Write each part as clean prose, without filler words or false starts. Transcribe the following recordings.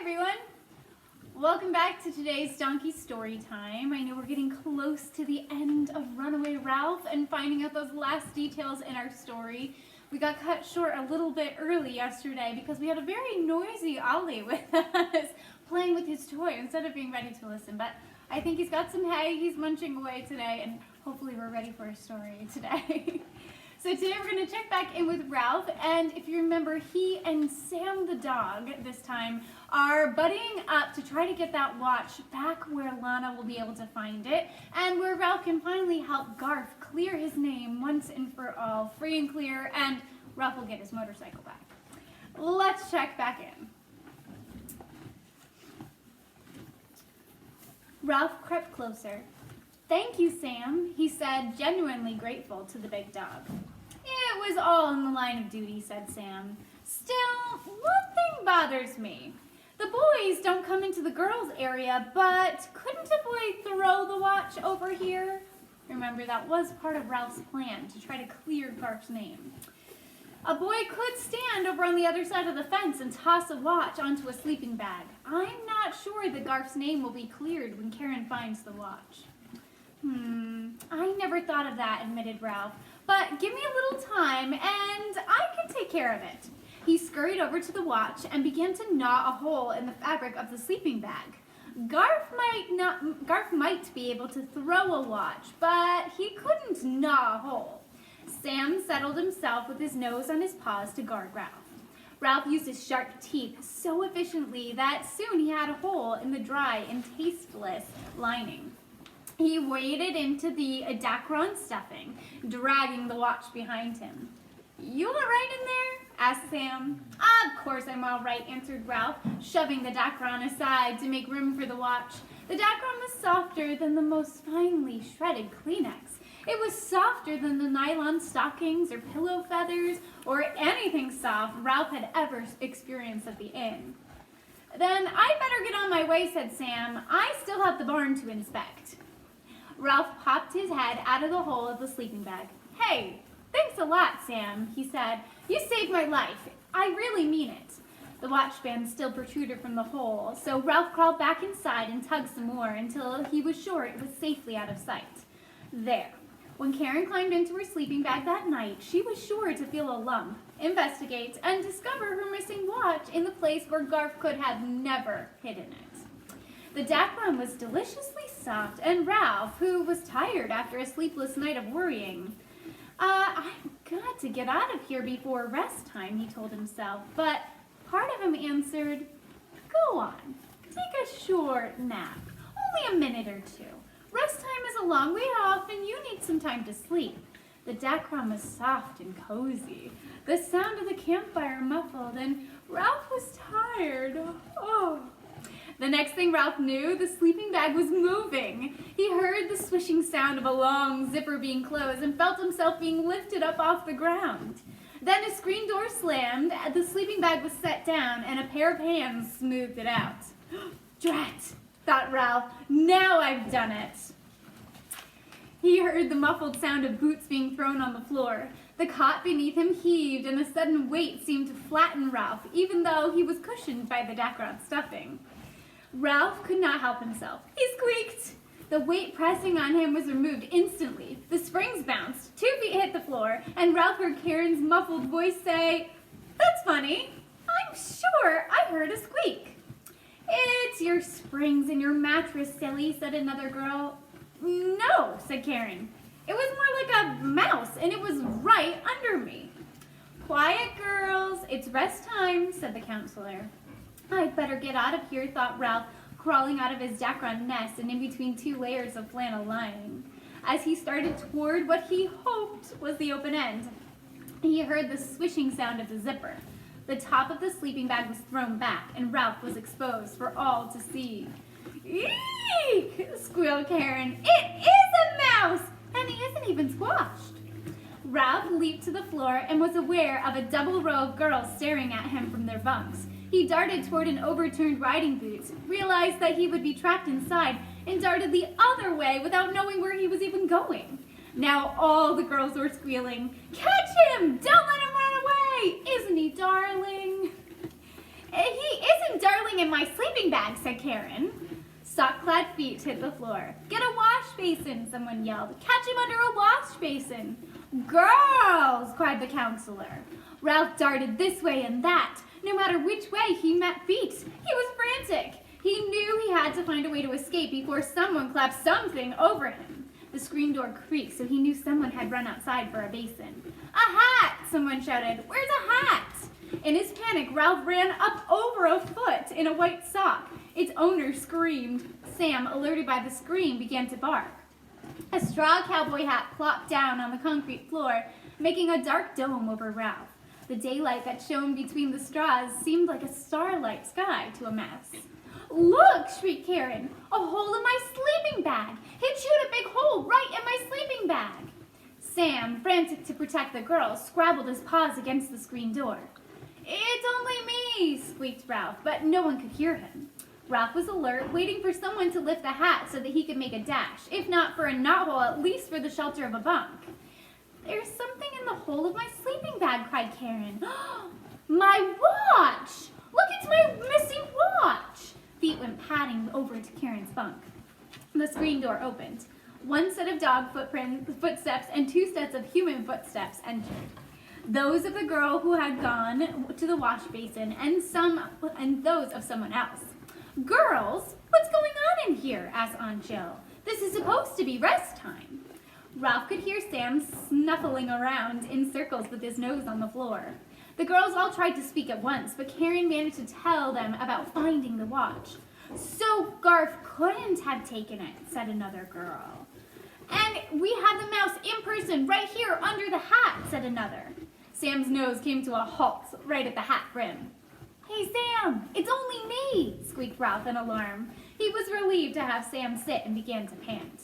everyone. Welcome back to today's Donkey Story Time. I know we're getting close to the end of Runaway Ralph and finding out those last details in our story. We got cut short a little bit early yesterday because we had a very noisy Ollie with us playing with his toy instead of being ready to listen. But I think he's got some hay, he's munching away today, and hopefully we're ready for a story today. So today we're going to check back in with Ralph, and if you remember, he and Sam the dog this time are buddying up to try to get that watch back where Lana will be able to find it, and where Ralph can finally help Garth clear his name once and for all, free and clear, and Ralph will get his motorcycle back. Let's check back in. Ralph crept closer. "Thank you, Sam," he said, genuinely grateful to the big dog. "It was all in the line of duty," said Sam. "Still, one thing bothers me. The boys don't come into the girls' area, but couldn't a boy throw the watch over here?" Remember, that was part of Ralph's plan, to try to clear Garth's name. "A boy could stand over on the other side of the fence and toss a watch onto a sleeping bag. I'm not sure that Garth's name will be cleared when Karen finds the watch." I never thought of that," admitted Ralph. "But give me a little time and I can take care of it." He scurried over to the watch and began to gnaw a hole in the fabric of the sleeping bag. Garth might be able to throw a watch, but he couldn't gnaw a hole. Sam settled himself with his nose on his paws to guard Ralph. Ralph used his sharp teeth so efficiently that soon he had a hole in the dry and tasteless lining. He waded into the dacron stuffing, dragging the watch behind him. "You all right in there?" asked Sam. "Of course I'm all right," answered Ralph, shoving the dacron aside to make room for the watch. The dacron was softer than the most finely shredded Kleenex. It was softer than the nylon stockings or pillow feathers or anything soft Ralph had ever experienced at the inn. "Then I'd better get on my way," said Sam. "I still have the barn to inspect." Ralph popped his head out of the hole of the sleeping bag. "Hey, thanks a lot, Sam," he said. "You saved my life. I really mean it." The watch band still protruded from the hole, so Ralph crawled back inside and tugged some more until he was sure it was safely out of sight. There. When Karen climbed into her sleeping bag that night, she was sure to feel a lump, investigate, and discover her missing watch in the place where Garth could have never hidden it. The dacron was deliciously soft, and Ralph, who was tired after a sleepless night of worrying, "I've got to get out of here before rest time," he told himself, but part of him answered, "Go on, take a short nap, only a minute or two. Rest time is a long way off, and you need some time to sleep." The dacron was soft and cozy. The sound of the campfire muffled, and Ralph was tired. The next thing Ralph knew, the sleeping bag was moving. He heard the swishing sound of a long zipper being closed and felt himself being lifted up off the ground. Then a screen door slammed, the sleeping bag was set down, and a pair of hands smoothed it out. "Drat," thought Ralph, "now I've done it." He heard the muffled sound of boots being thrown on the floor. The cot beneath him heaved, and a sudden weight seemed to flatten Ralph, even though he was cushioned by the dacron stuffing. Ralph could not help himself. He squeaked. The weight pressing on him was removed instantly. The springs bounced, 2 feet hit the floor, and Ralph heard Karen's muffled voice say, "That's funny. I'm sure I heard a squeak." "It's your springs in your mattress, silly," said another girl. "No," said Karen. "It was more like a mouse, and it was right under me." "Quiet, girls. It's rest time," said the counselor. "I'd better get out of here," thought Ralph, crawling out of his dacron nest and in between 2 layers of flannel lining. As he started toward what he hoped was the open end, he heard the swishing sound of the zipper. The top of the sleeping bag was thrown back, and Ralph was exposed for all to see. "Eek!" squealed Karen. "It is a mouse, and he isn't even squashed." Ralph leaped to the floor and was aware of a double row of girls staring at him from their bunks. He darted toward an overturned riding boot, realized that he would be trapped inside, and darted the other way without knowing where he was even going. Now all the girls were squealing, "Catch him! Don't let him run away! Isn't he darling?" "He isn't darling in my sleeping bag, said Karen. Sock-clad feet hit the floor. Get a wash basin, someone yelled. Catch him under a wash basin. Girls, cried the counselor. Ralph darted this way and that. No matter which way he met feet, he was frantic. He knew he had to find a way to escape before someone clapped something over him. The screen door creaked, so he knew someone had run outside for a basin. A hat, someone shouted. Where's a hat? In his panic, Ralph ran up over a foot in a white sock. Its owner screamed. Sam, alerted by the scream, began to bark. A straw cowboy hat plopped down on the concrete floor, making a dark dome over Ralph. The daylight that shone between the straws seemed like a starlight sky to a mouse. Look, shrieked Karen, a hole in my sleeping bag. He'd shoot a big hole right in my sleeping bag. Sam, frantic to protect the girls, scrabbled his paws against the screen door. It's only me, squeaked Ralph, but no one could hear him. Ralph was alert, waiting for someone to lift the hat so that he could make a dash, if not for a knothole, at least for the shelter of a bunk. There's something in the hole of my sleeping bag, cried Karen. My watch! Look, it's my missing watch! Feet went padding over to Karen's bunk. The screen door opened. One set of dog footsteps and two sets of human footsteps entered. Those of the girl who had gone to the wash basin and those of someone else. Girls, what's going on in here? Asked Aunt Jill. This is supposed to be rest time. Ralph could hear Sam snuffling around in circles with his nose on the floor. The girls all tried to speak at once, but Karen managed to tell them about finding the watch. So Garth couldn't have taken it, said another girl. And we have the mouse in person right here under the hat, said another. Sam's nose came to a halt right at the hat brim. Hey, Sam, it's only me, squeaked Ralph in alarm. He was relieved to have Sam sit and began to pant.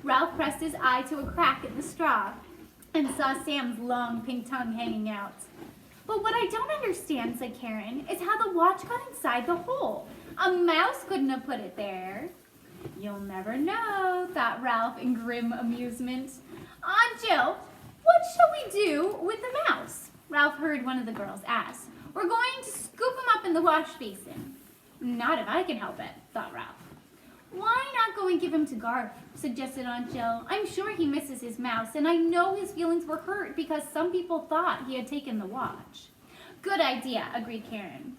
Ralph pressed his eye to a crack in the straw and saw Sam's long pink tongue hanging out. But what I don't understand, said Karen, is how the watch got inside the hole. A mouse couldn't have put it there. You'll never know, thought Ralph in grim amusement. Aunt Jill, what shall we do with the mouse? Ralph heard one of the girls ask. We're going to scoop him up in the wash basin. Not if I can help it, thought Ralph. Why not go and give him to Garth, suggested Aunt Jill. I'm sure he misses his mouse, and I know his feelings were hurt because some people thought he had taken the watch. Good idea, agreed Karen.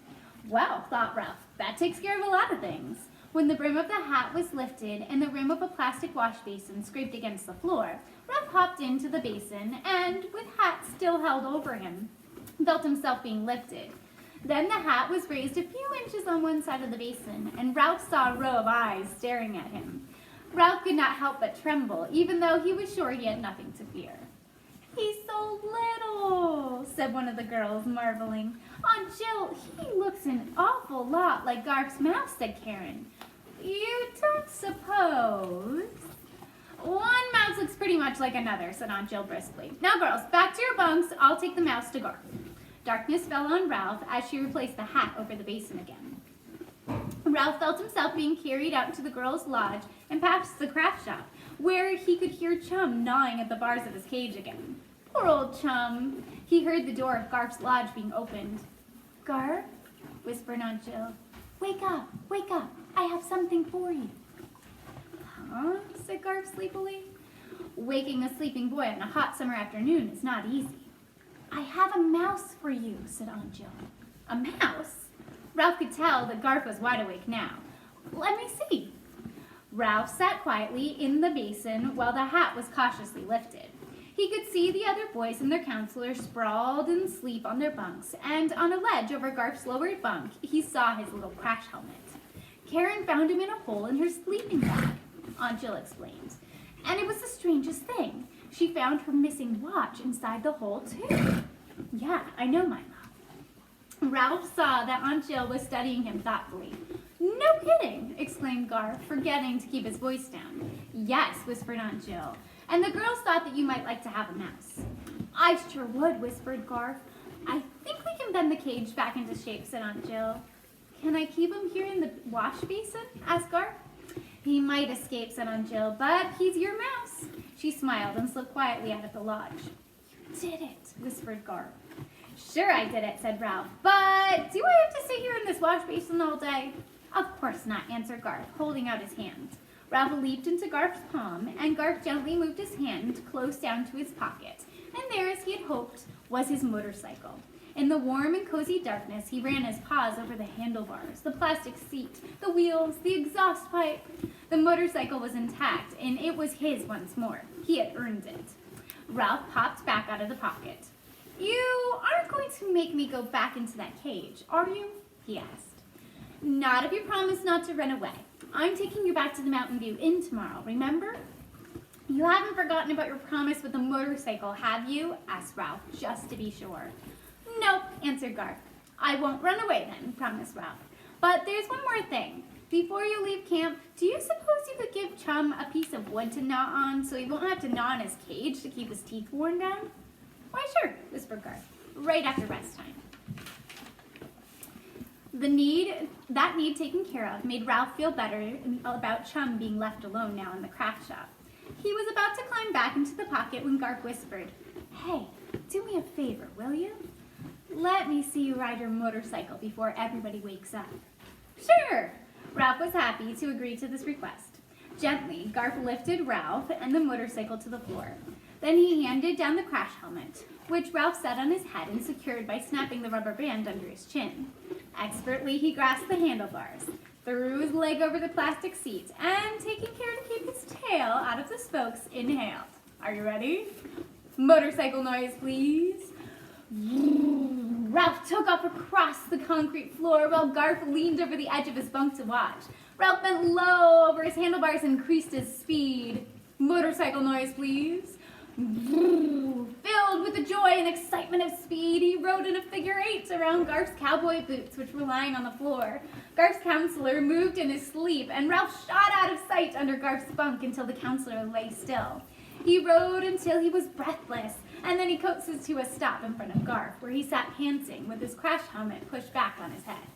Well, thought Ralph, that takes care of a lot of things. When the brim of the hat was lifted and the rim of a plastic wash basin scraped against the floor, Ralph hopped into the basin and, with hat still held over him, felt himself being lifted. Then the hat was raised a few inches on one side of the basin, and Ralph saw a row of eyes staring at him. Ralph could not help but tremble, even though he was sure he had nothing to fear. He's so little, said one of the girls, marveling. Aunt Jill, he looks an awful lot like Garth's mouse, said Karen. You don't suppose? One mouse looks pretty much like another, said Aunt Jill briskly. Now, girls, back to your bunks. I'll take the mouse to Garth. Darkness fell on Ralph as she replaced the hat over the basin again. Ralph felt himself being carried out to the girls' lodge and past the craft shop, where he could hear Chum gnawing at the bars of his cage again. Poor old Chum. He heard the door of Garth's lodge being opened. Garth, whispered Aunt Jill. Wake up, wake up. I have something for you. Huh? Said Garth sleepily. Waking a sleeping boy on a hot summer afternoon is not easy. I have a mouse for you, said Aunt Jill. A mouse? Ralph could tell that Garth was wide awake now. Let me see. Ralph sat quietly in the basin while the hat was cautiously lifted. He could see the other boys and their counselor sprawled in sleep on their bunks, and on a ledge over Garth's lowered bunk, he saw his little crash helmet. Karen found him in a hole in her sleeping bag, Aunt Jill explained. And it was the strangest thing. She found her missing watch inside the hole, too. Yeah, I know, my love. Ralph saw that Aunt Jill was studying him thoughtfully. No kidding, exclaimed Garth, forgetting to keep his voice down. Yes, whispered Aunt Jill. And the girls thought that you might like to have a mouse. I sure would, whispered Garth. I think we can bend the cage back into shape, said Aunt Jill. Can I keep him here in the wash basin? Asked Garth. He might escape, said Aunt Jill, but he's your mouse. She smiled and slipped quietly out of the lodge. You did it, whispered Garth. Sure I did it, said Ralph, but do I have to sit here in this wash basin all day? Of course not, answered Garth, holding out his hand. Ralph leaped into Garth's palm, and Garth gently moved his hand close down to his pocket, and there, as he had hoped, was his motorcycle. In the warm and cozy darkness, he ran his paws over the handlebars, the plastic seat, the wheels, the exhaust pipe. The motorcycle was intact, and it was his once more. He had earned it. Ralph popped back out of the pocket. You aren't going to make me go back into that cage, are you? He asked. Not if you promise not to run away. I'm taking you back to the Mountain View Inn tomorrow, remember? You haven't forgotten about your promise with the motorcycle, have you? Asked Ralph, just to be sure. Nope, answered Garth. I won't run away then, promised Ralph. But there's one more thing. Before you leave camp, do you suppose you could give Chum a piece of wood to gnaw on so he won't have to gnaw on his cage to keep his teeth worn down? Why, sure, whispered Garth, right after rest time. That need taken care of made Ralph feel better about Chum being left alone now in the craft shop. He was about to climb back into the pocket when Garth whispered, Hey, do me a favor, will you? Let me see you ride your motorcycle before everybody wakes up. Sure! Ralph was happy to agree to this request. Gently, Garth lifted Ralph and the motorcycle to the floor. Then he handed down the crash helmet, which Ralph set on his head and secured by snapping the rubber band under his chin. Expertly, he grasped the handlebars, threw his leg over the plastic seat, and, taking care to keep his tail out of the spokes, inhaled. Are you ready? Motorcycle noise, please. Ralph took off across the concrete floor while Garth leaned over the edge of his bunk to watch. Ralph bent low over his handlebars and increased his speed. Motorcycle noise, please. Filled with the joy and excitement of speed, he rode in a figure eight around Garth's cowboy boots, which were lying on the floor. Garth's counselor moved in his sleep, and Ralph shot out of sight under Garth's bunk until the counselor lay still. He rode until he was breathless, and then he coasted to a stop in front of Garth, where he sat panting with his crash helmet pushed back on his head.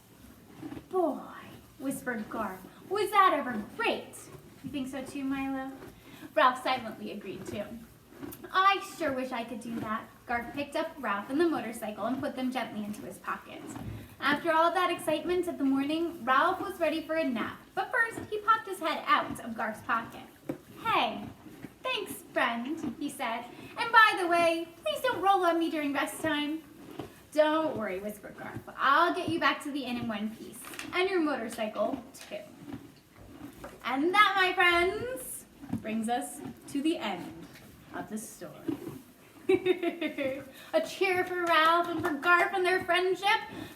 Boy, whispered Garth, was that ever great? You think so too, Milo? Ralph silently agreed too. I sure wish I could do that. Garth picked up Ralph and the motorcycle and put them gently into his pocket. After all that excitement of the morning, Ralph was ready for a nap, but first he popped his head out of Garth's pocket. Hey, thanks, friend, he said. And by the way, please don't roll on me during rest time. Don't worry, whispered Garth. I'll get you back to the inn in one piece. And your motorcycle, too. And that, my friends, brings us to the end of the story. A cheer for Ralph and for Garth and their friendship.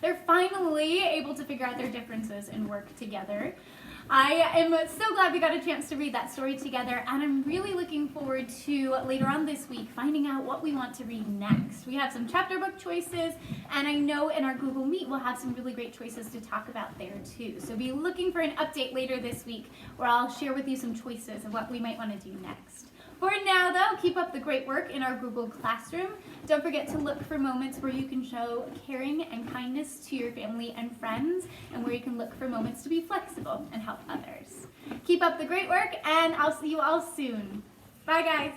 They're finally able to figure out their differences and work together. I am so glad we got a chance to read that story together, and I'm really looking forward to later on this week finding out what we want to read next. We have some chapter book choices, and I know in our Google Meet we'll have some really great choices to talk about there too. So be looking for an update later this week where I'll share with you some choices of what we might want to do next. For now, though, keep up the great work in our Google Classroom. Don't forget to look for moments where you can show caring and kindness to your family and friends, and where you can look for moments to be flexible and help others. Keep up the great work, and I'll see you all soon. Bye, guys.